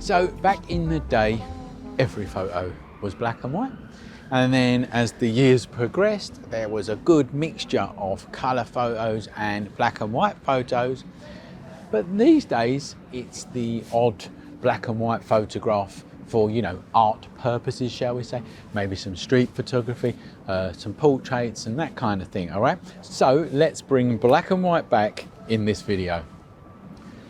So back in the day, every photo was black and white. And then as the years progressed, there was a good mixture of colour photos and black and white photos. But these days, it's the odd black and white photograph for, you know, art purposes, shall we say. Maybe some street photography, some portraits and that kind of thing, all right? So let's bring black and white back in this video.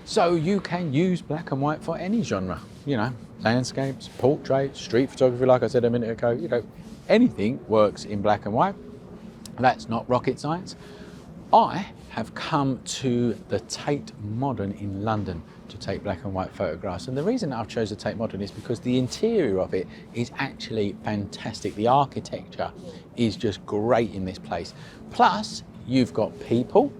So you can use black and white for any genre, you know, landscapes, portraits, street photography, like I said a minute ago, you know, anything works in black and white. That's not rocket science. I have come to the Tate Modern in London to take black and white photographs. And the reason I've chosen the Tate Modern is because the interior of it is actually fantastic. The architecture is just great in this place. Plus, you've got people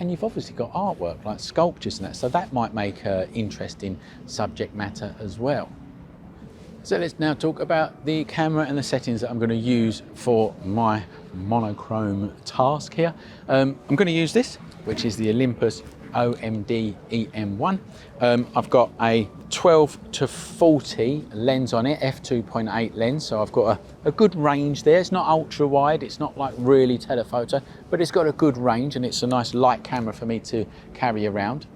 and you've obviously got artwork like sculptures and that. So that might make an interesting subject matter as well. So let's now talk about the camera and the settings that I'm going to use for my monochrome task here. I'm going to use this, which is the Olympus OMD EM1. I've got a 12-40 lens on it, f2.8 lens, so I've got a good range there. It's not ultra wide, it's not like really telephoto, but it's got a good range and it's a nice light camera for me to carry around.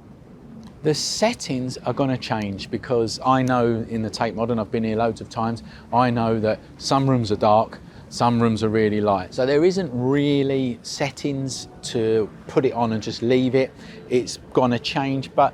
The settings are going to change because I know in the Tate Modern, I've been here loads of times, I know that some rooms are dark, some rooms are really light. So there isn't really settings to put it on and just leave it. It's going to change, but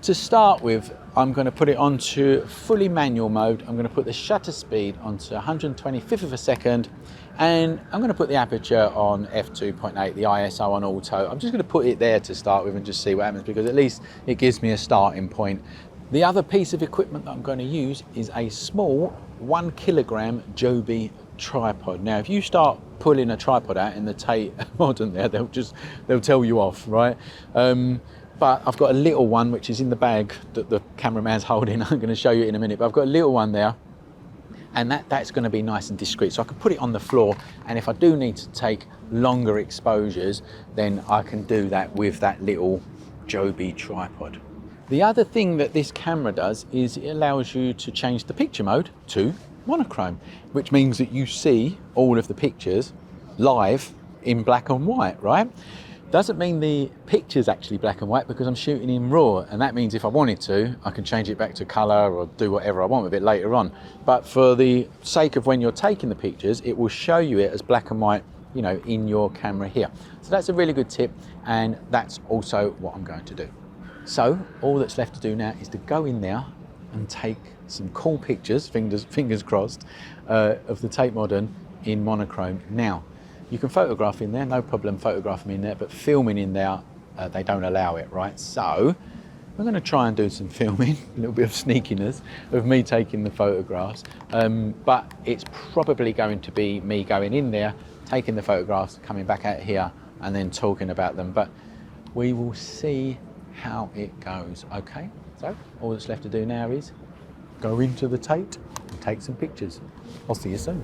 to start with, I'm going to put it onto fully manual mode. I'm going to put the shutter speed onto 125th of a second, and I'm going to put the aperture on f2.8, the ISO on auto. I'm just going to put it there to start with and just see what happens, because at least it gives me a starting point. The other piece of equipment that I'm going to use is a small 1 kilogram Joby tripod. Now, if you start pulling a tripod out in the Tate Modern there, they'll tell you off, right? But I've got a little one which is in the bag that the cameraman's holding. I'm going to show you in a minute, but I've got a little one there, and that's going to be nice and discreet. So I can put it on the floor, and if I do need to take longer exposures, then I can do that with that little Joby tripod. The other thing that this camera does is it allows you to change the picture mode to monochrome, which means that you see all of the pictures live in black and white, right? Doesn't mean the picture's actually black and white because I'm shooting in RAW, and that means if I wanted to, I can change it back to color or do whatever I want with it later on. But for the sake of when you're taking the pictures, it will show you it as black and white, you know, in your camera here. So that's a really good tip, and that's also what I'm going to do. So all that's left to do now is to go in there and take some cool pictures, fingers crossed, of the Tate Modern in monochrome. Now, you can photograph in there, no problem photographing in there, but filming in there, they don't allow it, right? So I'm going to try and do some filming, a little bit of sneakiness of me taking the photographs, but it's probably going to be me going in there, taking the photographs, coming back out here, and then talking about them. But we will see how it goes, okay? So all that's left to do now is go into the Tate and take some pictures. I'll see you soon.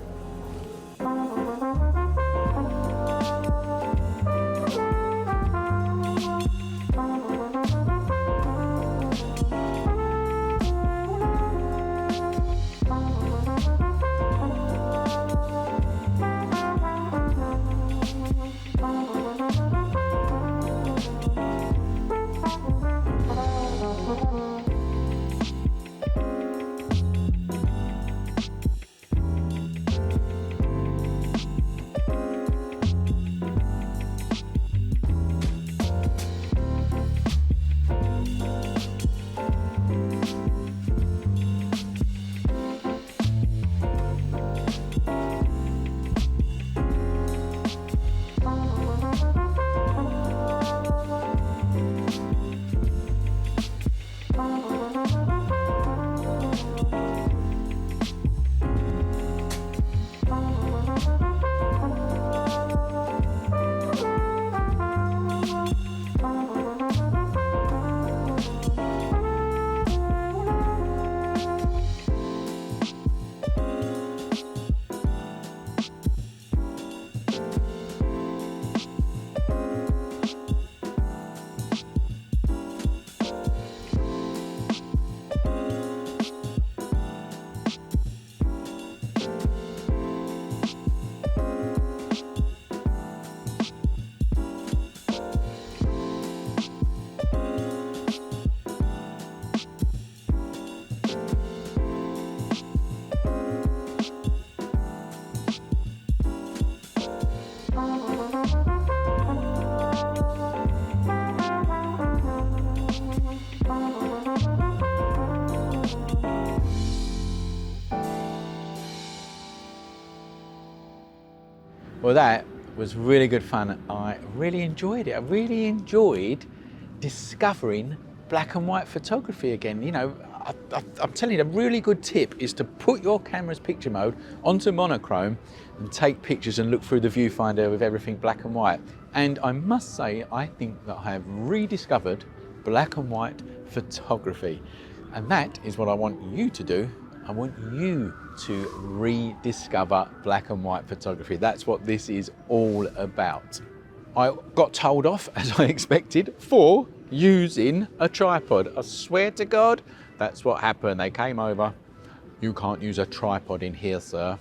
Well, that was really good fun. I really enjoyed it. I really enjoyed discovering black and white photography again. You know, I'm telling you, a really good tip is to put your camera's picture mode onto monochrome and take pictures and look through the viewfinder with everything black and white. And I must say, I think that I have rediscovered black and white photography. And that is what I want you to do. I want you to rediscover black and white photography. That's what this is all about. I got told off, as I expected, for using a tripod. I swear to God, that's what happened. They came over. You can't use a tripod in here, sir.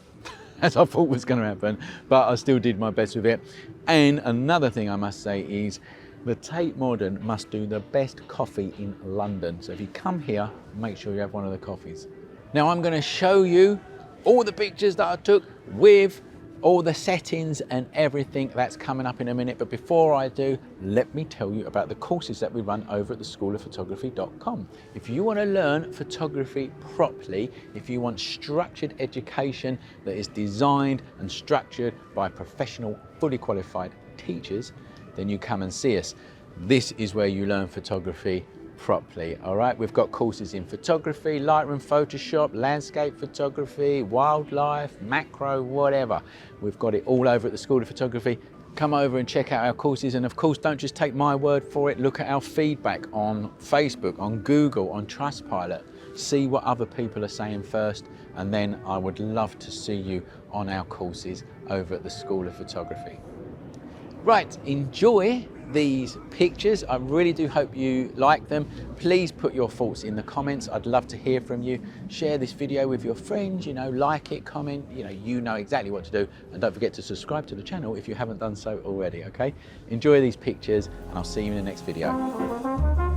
As I thought was going to happen, but I still did my best with it. And another thing I must say is the Tate Modern must do the best coffee in London. So if you come here, make sure you have one of the coffees. Now I'm going to show you all the pictures that I took with all the settings and everything. That's coming up in a minute. But before I do, let me tell you about the courses that we run over at theschoolofphotography.com. If you want to learn photography properly, if you want structured education that is designed and structured by professional, fully qualified teachers, then you come and see us. This is where you learn photography properly. All right, we've got courses in photography, Lightroom, Photoshop, landscape photography, wildlife, macro, whatever. We've got it all over at the School of Photography. Come over and check out our courses, and of course don't just take my word for it. Look at our feedback on Facebook, on Google, on Trustpilot. See what other people are saying first, and then I would love to see you on our courses over at the School of Photography. Right, enjoy these pictures. I really do hope you like them. Please put your thoughts in the comments. I'd love to hear from you. Share this video with your friends, you know, like it, comment, you know exactly what to do. And don't forget to subscribe to the channel if you haven't done so already, okay? Enjoy these pictures, and I'll see you in the next video.